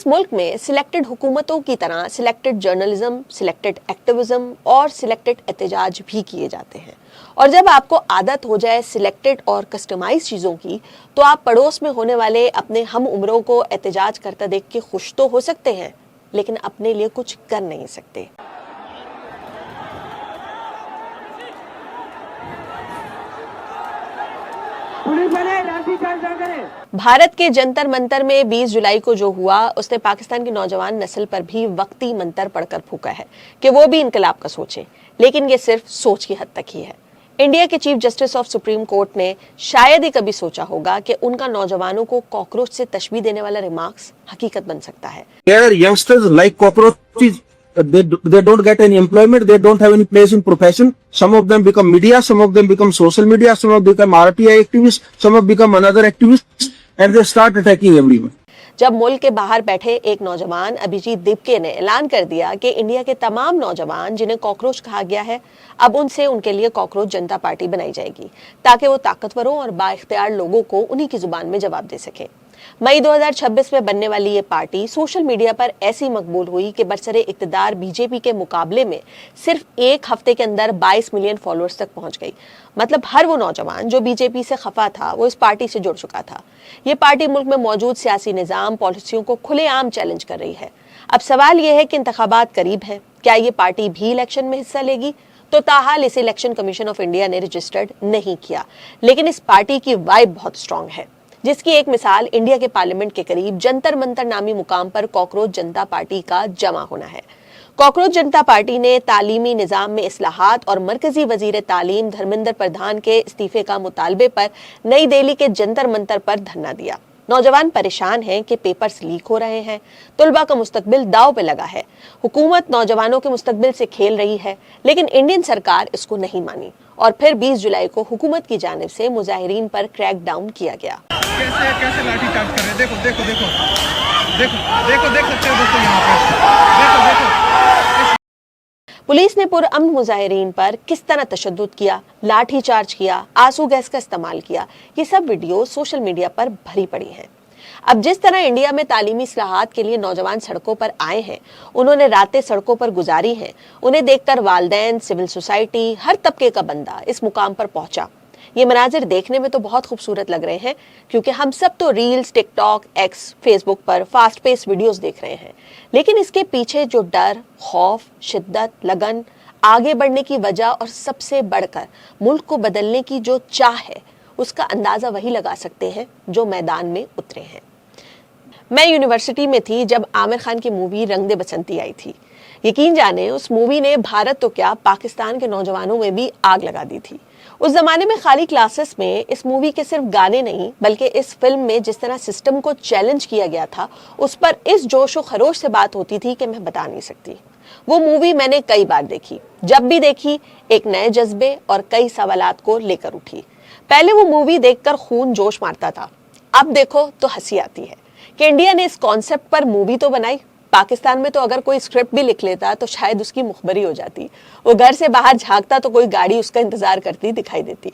इस मुल्क में सिलेक्टेड हुकूमतों की तरह सिलेक्टेड जर्नलिज्म, सिलेक्टेड एक्टिविज्म और सिलेक्टेड एहतजाज भी किए जाते हैं। और जब आपको आदत हो जाए सिलेक्टेड और कस्टमाइज चीज़ों की, तो आप पड़ोस में होने वाले अपने हम उम्रों को एहतजाज करता देख के खुश तो हो सकते हैं, लेकिन अपने लिए कुछ कर नहीं सकते। भारत के जंतर मंतर में 20 जुलाई को जो हुआ, उसने पाकिस्तान की नौजवान नस्ल पर भी वक्ती मंतर पढ़कर फूका है कि वो भी इनकलाब का सोचे, लेकिन ये सिर्फ सोच की हद तक ही है। इंडिया के chief justice of supreme court ने शायद ही कभी सोचा होगा कि उनका नौजवानों को कॉकरोच से तशबीह देने वाला रिमार्क्स हकीकत बन सकता है। Youngsters like cockroaches. They don't get any employment. They don't have any place in profession. Some of them become media. Some of them become social media. Some of them become RTI activists. Some of them become another activists, and they start attacking everyone. जब मुल्क के बाहर बैठे एक नौजवान अभिजीत दीपके ने ऐलान कर दिया कि इंडिया के तमाम नौजवान जिन्हें कॉकरोच कहा गया है, अब उनसे उनके लिए कॉकरोच जनता पार्टी बनाई जाएगी, ताकि वो ताकतवरों और बाइख्तियार लोगों को उन्हीं की जुबान में जवाब दे सके। मई 2026 में बनने वाली ये पार्टी सोशल मीडिया पर ऐसी मकबूल हुई कि बरसरे इक्तदार बीजेपी के मुकाबले में सिर्फ एक हफ्ते के अंदर 22 मिलियन फॉलोअर्स तक पहुंच गई। मतलब हर वो नौजवान जो बीजेपी से खफा था, वो इस पार्टी से जुड़ चुका था। ये पार्टी मुल्क में मौजूद सियासी निजाम, पॉलिसियों को खुलेआम चैलेंज कर रही है। अब सवाल ये है कि इंतखाबात करीब है, क्या ये पार्टी भी इलेक्शन में हिस्सा लेगी? तो ताहाल इसे इलेक्शन कमीशन ऑफ इंडिया ने रजिस्टर्ड नहीं किया, लेकिन इस पार्टी की वाइब बहुत स्ट्रांग है, जिसकी एक मिसाल इंडिया के पार्लियामेंट के करीब जंतर मंतर नामी मुकाम पर कॉकरोच जनता पार्टी का जमा होना है। कॉकरोच जनता पार्टी ने तालीमी निजाम में इस्लाहात और मरकजी वजीर तालीम धर्मेंद्र प्रधान के इस्तीफे का मुतालबे पर नई दिल्ली के जंतर मंतर पर धरना दिया। नौजवान परेशान हैं कि पेपर्स लीक हो रहे हैं, तुलबा का मुस्तकबिल दाव पे लगा है, हुकूमत नौजवानों के मुस्तकबिल से खेल रही है, लेकिन इंडियन सरकार इसको नहीं मानी और फिर 20 जुलाई को हुकूमत की जानिब से मुजाहिरीन पर क्रैक डाउन किया गया। कैसे लाठी चार्ज कर रहे हैं, देखो देखो देखो देखो देखो देख सकते हो दोस्तों, यहाँ पे देखो देखो। पुलिस ने पुरअमन मुजाहिरीन पर किस तरह तशद्दुद किया, लाठी चार्ज किया, आंसू गैस का इस्तेमाल किया, ये सब वीडियो सोशल मीडिया पर भरी पड़ी हैं। अब जिस तरह इंडिया में तालीमी इस्लाहात के लिए नौजवान सड़कों पर आए हैं, उन्होंने रातें सड़कों पर गुजारी हैं, उन्हें देखकर वालिदैन, सिविल सोसाइटी, हर तबके का बंदा इस मुकाम पर पहुंचा। ये मनाजिर देखने में तो बहुत खूबसूरत लग रहे हैं, क्योंकि हम सब तो रील्स, टिकटॉक, एक्स, फेसबुक पर फास्ट पेस वीडियोस देख रहे हैं, लेकिन इसके पीछे जो डर, खौफ, शिद्दत, लगन, आगे बढ़ने की वजह और सबसे बढ़कर मुल्क को बदलने की जो चाह है, उसका अंदाजा वही लगा सकते हैं जो मैदान में उतरे हैं। मैं यूनिवर्सिटी में थी जब आमिर खान की मूवी रंग दे बसंती आई थी। यकीन जाने उस मूवी ने भारत तो क्या, पाकिस्तान के नौजवानों में भी आग लगा दी थी। उस जमाने में खाली क्लासेस में इस मूवी के सिर्फ गाने नहीं, बल्कि इस फिल्म में जिस तरह सिस्टम को चैलेंज किया गया था, उस पर इस जोश और खरोश से बात होती थी कि मैं बता नहीं सकती। वो मूवी मैंने कई बार देखी, जब भी देखी एक नए जज्बे और कई सवालात को लेकर उठी। पहले वो मूवी देखकर खून जोश मारता था, अब देखो तो हंसी आती है कि इंडिया ने इस कॉन्सेप्ट पर मूवी तो बनाई, पाकिस्तान में तो अगर कोई स्क्रिप्ट भी लिख लेता तो शायद उसकी मुखबरी हो जाती। वो घर से बाहर झांकता तो कोई गाड़ी उसका इंतजार करती दिखाई देती।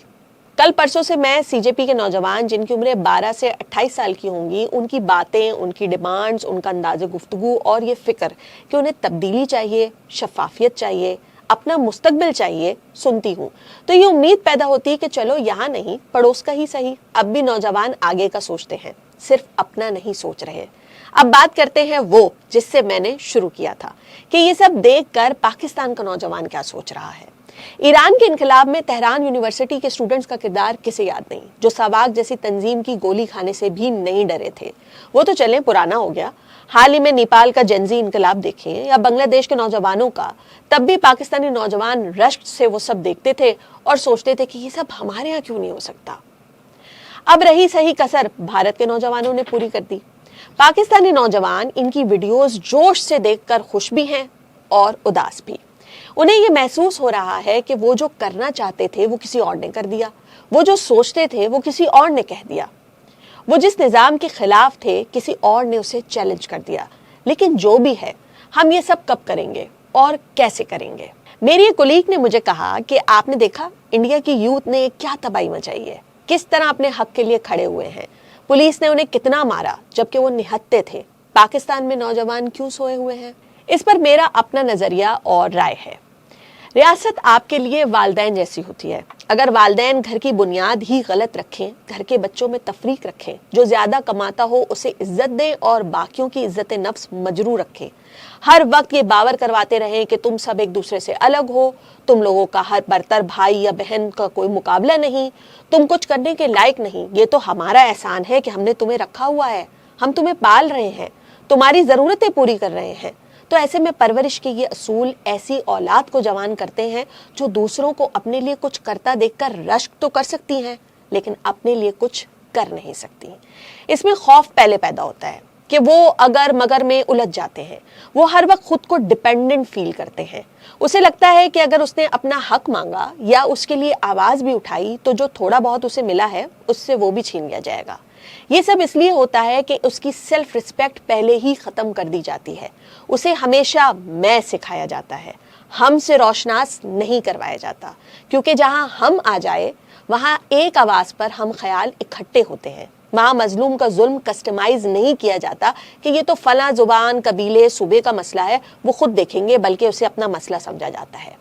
कल परसों से मैं सीजेपी के नौजवान जिनकी उम्रें 12 से 28 साल की होंगी, उनकी बातें, उनकी डिमांड्स, उनका अंदाज़े गुफ्तगू और ये फिक्र कि उन्हें तब्दीली चाहिए, शफाफियत चाहिए, अपना मुस्तकबिल चाहिए, सुनती हूँ। तो ये उम्मीद पैदा होती है कि चलो यहाँ नहीं, पड़ोस का ही सही, अब भी नौजवान आगे का सोचते हैं, सिर्फ अपना नहीं सोच रहे। अब बात करते हैं वो जिससे मैंने शुरू किया था कि ये सब देखकर पाकिस्तान का नौजवान क्या सोच रहा है। ईरान के इनकलाब में तेहरान यूनिवर्सिटी के स्टूडेंट्स का किरदार किसे याद नहीं, जो सवाक जैसी तंजीम की गोली खाने से भी नहीं डरे थे। वो तो चले पुराना हो गया। हाल ही में नेपाल का जेनजी इनकलाब देखें या बांग्लादेश के नौजवानों का, तब भी पाकिस्तानी नौजवान रश्क से वो सब देखते थे और सोचते थे कि ये सब हमारे यहाँ क्यों नहीं हो सकता। अब रही सही कसर भारत के नौजवानों ने पूरी कर दी। पाकिस्तानी नौजवान इनकी वीडियोस जोश से देखकर खुश भी हैं और उदास भी। उन्हें ये महसूस हो रहा है कि वो जो करना चाहते थे वो किसी और ने कर दिया, वो जो सोचते थे वो किसी और ने कह दिया, वो जिस निज़ाम के खिलाफ थे किसी और ने उसे चैलेंज कर दिया। लेकिन जो भी है, हम ये सब कब करेंगे और कैसे करेंगे? मेरी एक कोलीग ने मुझे कहा कि आपने देखा इंडिया की यूथ ने क्या तबाही मचाई है, किस तरह अपने हक के लिए खड़े हुए हैं। पुलिस ने उन्हें कितना मारा जबकि वो निहत्थे थे, पाकिस्तान में नौजवान क्यों सोए हुए हैं? इस पर मेरा अपना नजरिया और राय है। रियासत आपके लिए वालदैन जैसी होती है। अगर वालदैन घर की बुनियाद ही गलत रखें, घर के बच्चों में तफरीक रखें, जो ज्यादा कमाता हो उसे इज्जत दें और बाकियों की इज्जत नफ्स मजरू रखें, हर वक्त ये बावर करवाते रहें कि तुम सब एक दूसरे से अलग हो, तुम लोगों का हर बरतर भाई या बहन का कोई मुकाबला नहीं, तुम कुछ करने के लायक नहीं, ये तो हमारा एहसान है कि हमने तुम्हें रखा हुआ है, हम तुम्हें पाल रहे हैं, तुम्हारी जरूरतें पूरी कर रहे हैं, तो ऐसे में परवरिश के ये असूल ऐसी औलाद को जवान करते हैं जो दूसरों को अपने लिए कुछ करता देखकर रश्क तो कर सकती हैं, लेकिन अपने लिए कुछ कर नहीं सकती। इसमें खौफ पहले पैदा होता है कि वो अगर मगर में उलझ जाते हैं। वो हर वक्त खुद को डिपेंडेंट फील करते हैं। उसे लगता है कि अगर उसने अपना हक मांगा या उसके लिए आवाज भी उठाई तो जो थोड़ा बहुत उसे मिला है उससे वो भी छीन लिया जाएगा। ये सब इसलिए होता है कि उसकी सेल्फ रिस्पेक्ट पहले ही खत्म कर दी जाती है। उसे हमेशा मैं सिखाया जाता है, हम से रोशनास नहीं करवाया जाता, क्योंकि जहां हम आ जाए वहां एक आवाज पर हम ख्याल इकट्ठे होते हैं। वहां मजलूम का जुल्म कस्टमाइज नहीं किया जाता कि ये तो फला जुबान कबीले सूबे का मसला है, वो खुद देखेंगे, बल्कि उसे अपना मसला समझा जाता है।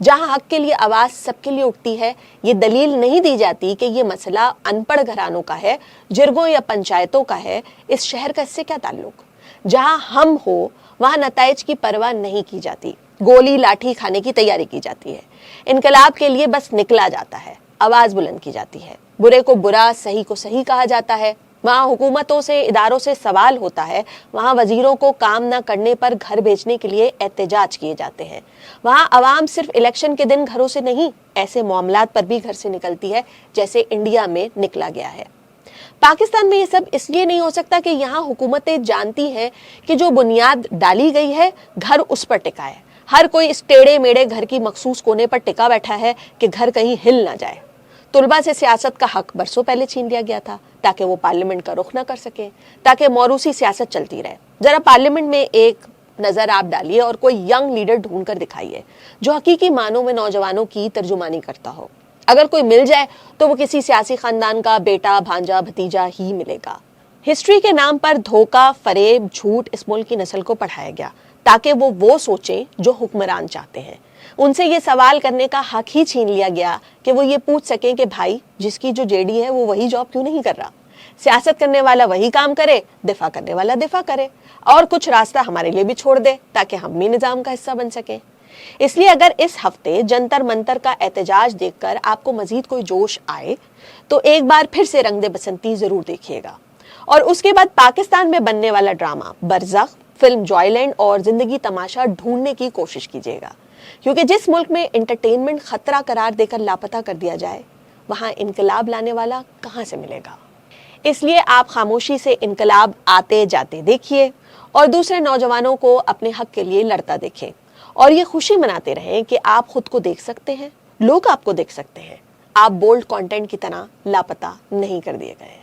जहां हक के लिए आवाज सबके लिए उठती है, ये दलील नहीं दी जाती कि ये मसला अनपढ़ घरानों का है, जिरगों या पंचायतों का है, इस शहर का इससे क्या ताल्लुक। जहां हम हो वहां नताइज की परवाह नहीं की जाती, गोली लाठी खाने की तैयारी की जाती है। इनकलाब के लिए बस निकला जाता है, आवाज बुलंद की जाती है, बुरे को बुरा सही को सही कहा जाता है। वहाँ हुकूमतों से इदारों से सवाल होता है, वहाँ वजीरों को काम न करने पर घर भेजने के लिए एहतजाज किए जाते हैं। वहाँ अवाम सिर्फ इलेक्शन के दिन घरों से नहीं, ऐसे मामलात पर भी घर से निकलती है जैसे इंडिया में निकला गया है। पाकिस्तान में ये सब इसलिए नहीं हो सकता कि यहाँ हुकूमतें जानती हैं कि जो बुनियाद डाली गई है घर उस पर टिका है। हर कोई इस टेढ़े मेढ़े घर की मखसूस कोने पर टिका बैठा है कि घर कहीं हिल ना जाए। तुलबा से सियासत का हक बरसों पहले छीन लिया गया था ताकि वो पार्लियामेंट का रुख ना कर सके, ताकि मौरूसी सियासत चलती रहे। जरा पार्लियामेंट में एक नजर आप डालिए और कोई यंग लीडर ढूंढ कर दिखाइए जो हकीकी मानों में नौजवानों की तर्जुमानी करता हो। अगर कोई मिल जाए तो वो किसी सियासी खानदान का बेटा, भांजा, भतीजा ही मिलेगा। हिस्ट्री के नाम पर धोखा, फरेब, झूठ इस मुल्क की नस्ल को पढ़ाया गया ताकि वो सोचें जो हुक्मरान चाहते हैं। उनसे ये सवाल करने का हक ही छीन लिया गया कि वो ये पूछ सकें कि भाई जिसकी जो जेडी है वो वही जॉब क्यों नहीं कर रहा। सियासत करने वाला वही काम करे, दिफा करने वाला दिफा करे, और कुछ रास्ता हमारे लिए भी छोड़ दे ताकि हम भी निजाम का हिस्सा बन सकें। इसलिए अगर इस हफ्ते जंतर मंतर का एहतजाज देखकर आपको मजीद कोई जोश आए तो एक बार फिर से रंग दे बसंती जरूर देखिएगा, और उसके बाद पाकिस्तान में बनने वाला ड्रामा बरज़ख, फिल्म जॉयलैंड और जिंदगी तमाशा ढूंढने की कोशिश कीजिएगा, क्योंकि जिस मुल्क में एंटरटेनमेंट खतरा करार देकर लापता कर दिया जाए वहां इनकलाब लाने वाला कहां से मिलेगा। इसलिए आप खामोशी से इनकलाब आते जाते देखिए और दूसरे नौजवानों को अपने हक के लिए लड़ता देखें, और ये खुशी मनाते रहें कि आप खुद को देख सकते हैं, लोग आपको देख सकते हैं, आप बोल्ड कंटेंट की तरह लापता नहीं कर दिए गए।